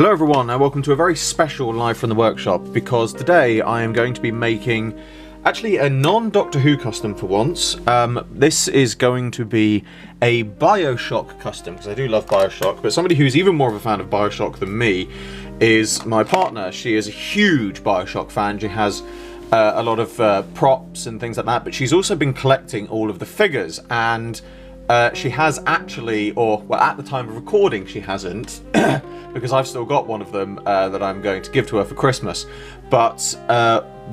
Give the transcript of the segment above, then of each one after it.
Hello everyone and welcome to a very special live from the workshop, because today I am going to be making actually a non-Doctor Who custom for once. This is going to be a Bioshock custom, because I do love Bioshock, but somebody who's even more of a fan of Bioshock than me is my partner. She is a huge Bioshock fan. She has a lot of props and things like that, but she's also been collecting all of the figures, and she has actually, or well, at the time of recording she hasn't, because I've still got one of them that I'm going to give to her for Christmas. But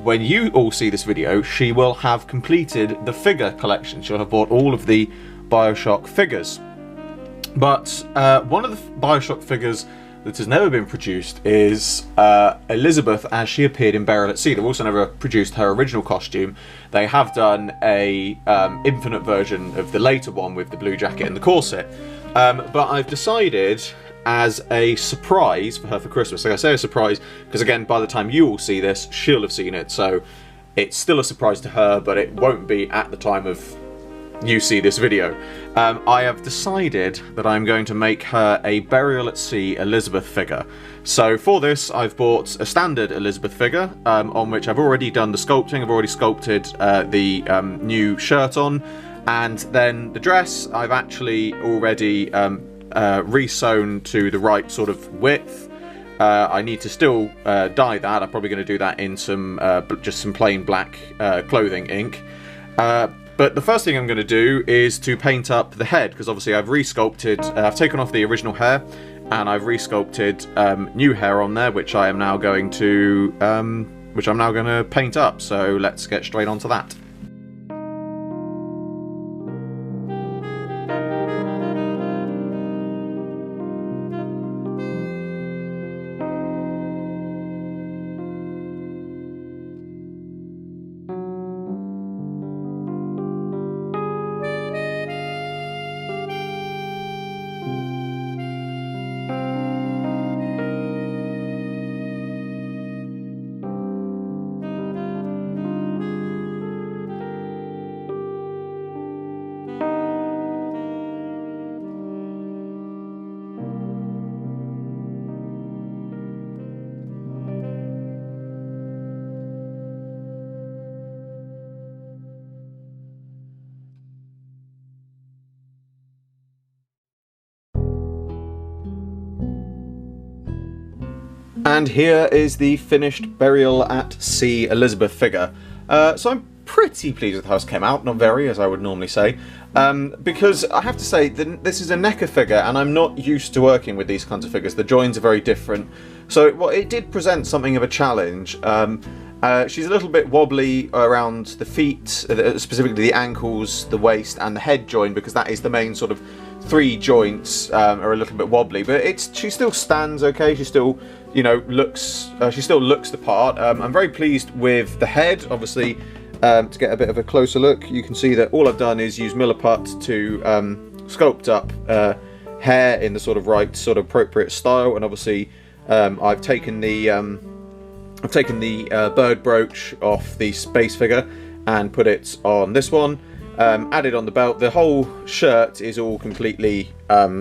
when you all see this video, she will have completed the figure collection. She'll have bought all of the Bioshock figures. But one of the Bioshock figures that has never been produced is Elizabeth as she appeared in Burial at Sea. They've also never produced her original costume. They have done a infinite version of the later one with the blue jacket and the corset. But I've decided, as a surprise for her for Christmas, like I say a surprise because again by the time you all see this she'll have seen it, so it's still a surprise to her, but it won't be at the time of you see this video. I have decided that I'm going to make her a Burial at Sea Elizabeth figure. So for this I've bought a standard Elizabeth figure on which I've already done the sculpting. I've already sculpted the new shirt on, and then the dress I've actually already re-sewn to the right sort of width. I need to still dye that. I'm probably going to do that in some just some plain black clothing ink. But the first thing I'm going to do is to paint up the head, because obviously I've re-sculpted, I've taken off the original hair and I've re-sculpted new hair on there, which I am now going to paint up. So let's get straight onto that. And here is the finished Burial at Sea Elizabeth figure. So I'm pretty pleased with how this came out, not very, as I would normally say, because I have to say this is a NECA figure and I'm not used to working with these kinds of figures. The joins are very different, so well, it did present something of a challenge. She's a little bit wobbly around the feet, specifically the ankles, the waist and the head joint, because that is the main sort of three joints are a little bit wobbly, but she still stands okay. She still, you know, looks the part. I'm very pleased with the head. Obviously, to get a bit of a closer look, you can see that all I've done is use Milliput to sculpt up hair in the sort of right, sort of appropriate style, and obviously I've taken the bird brooch off the space figure and put it on this one. Added on the belt. The whole shirt is all completely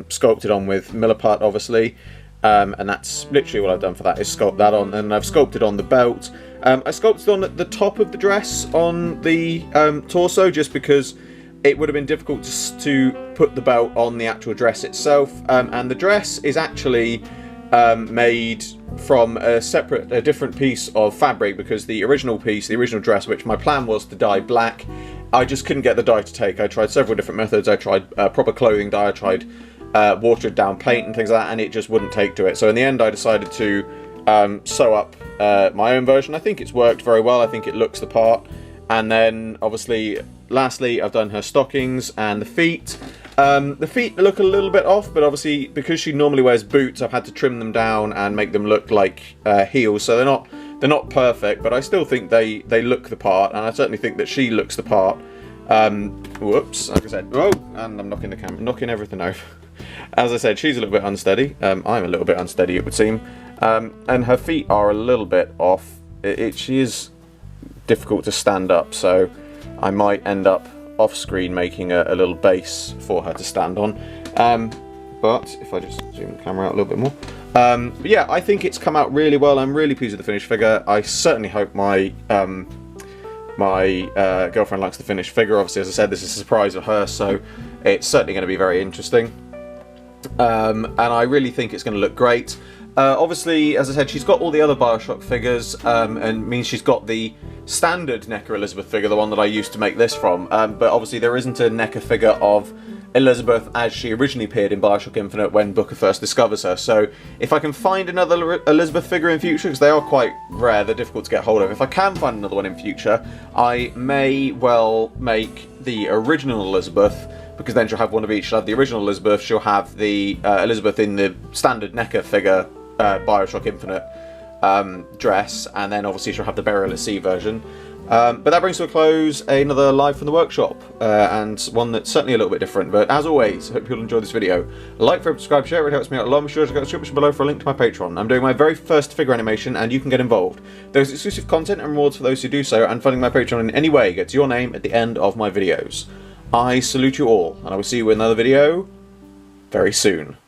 sculpted on with Milliput, obviously, and that's literally what I've done for that, is sculpt that on, and I've sculpted on the belt. I sculpted on the top of the dress on the torso, just because it would have been difficult to put the belt on the actual dress itself, and the dress is actually made from a different piece of fabric, because the original dress, which my plan was to dye black, I just couldn't get the dye to take. I tried several different methods. I tried proper clothing dye, I tried watered down paint and things like that, and it just wouldn't take to it. So in the end I decided to sew up my own version. I think it's worked very well. I think it looks the part. And then obviously lastly I've done her stockings and the feet. The feet look a little bit off, but obviously because she normally wears boots, I've had to trim them down and make them look like heels, so they're not perfect, but I still think they look the part, and I certainly think that she looks the part. Whoops, like I said, oh, and I'm knocking the camera, knocking everything over. As I said, she's a little bit unsteady. I'm a little bit unsteady, it would seem, and her feet are a little bit off. She is difficult to stand up, so I might end up off screen making a little base for her to stand on. But if I just zoom the camera out a little bit more, But yeah, I think it's come out really well. I'm really pleased with the finished figure. I certainly hope my girlfriend likes the finished figure. Obviously, as I said, this is a surprise for her, so it's certainly going to be very interesting. And I really think it's going to look great. Obviously, as I said, she's got all the other Bioshock figures, and means she's got the standard NECA Elizabeth figure, the one that I used to make this from. But obviously, there isn't a NECA figure of Elizabeth as she originally appeared in Bioshock Infinite when Booker first discovers her. So if I can find another Elizabeth figure in future, because they are quite rare, they're difficult to get hold of. If I can find another one in future, I may well make the original Elizabeth, because then she'll have one of each. She'll have the original Elizabeth, she'll have the Elizabeth in the standard NECA figure Bioshock Infinite dress, and then obviously she'll have the Burial at Sea version. But that brings to a close another live from the workshop, and one that's certainly a little bit different. But as always, I hope you'll enjoy this video. Like, subscribe, share, it helps me out a lot. Be sure to go to the description below for a link to my Patreon. I'm doing my very first figure animation, and you can get involved. There's exclusive content and rewards for those who do so, and funding my Patreon in any way gets your name at the end of my videos. I salute you all, and I will see you in another video very soon.